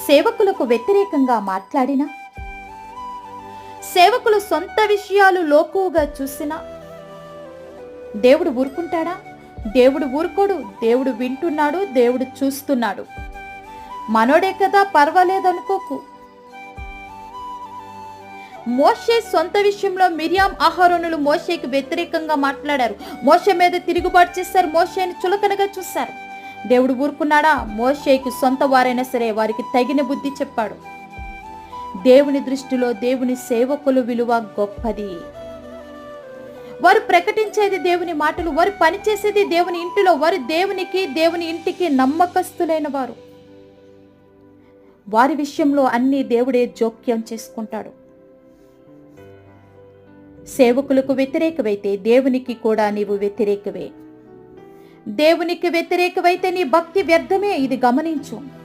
సేవకులకు వ్యతిరేకంగా మాట్లాడినా, సేవకులు సొంత విషయాలు లోకువుగా చూసినా దేవుడు ఊరుకుంటాడా? దేవుడు ఊరుకోడు. దేవుడు వింటున్నాడు, దేవుడు చూస్తున్నాడు. మనోడే కదా, పర్వాలేదనుకోకు. మోషే సొంత విషయంలో మిరియాం అహరోనులు మోషేకి వ్యతిరేకంగా మాట్లాడారు. మోషే మీద తిరుగుబాటు చేశారు. మోషేని చులకనగా చూశారు. దేవుడు ఊరుకున్నాడా? మోషేకి సొంత వారైనా సరే వారికి తగిన బుద్ధి చెప్పాడు. దేవుని దృష్టిలో దేవుని సేవకుల విలువ గొప్పది. వారు ప్రకటించేది దేవుని మాటలు, వారు పనిచేసేది దేవుని ఇంటిలో, వారు దేవునికి, దేవుని ఇంటికి నమ్మకస్తులైన వారు. వారి విషయంలో అన్ని దేవుడే జోక్యం చేసుకుంటాడు. సేవకులకు వ్యతిరేకమైతే దేవునికి కూడా నీవు వ్యతిరేకవే. దేవునికి వ్యతిరేకమైతే నీ భక్తి వ్యర్థమే. ఇది గమనించు.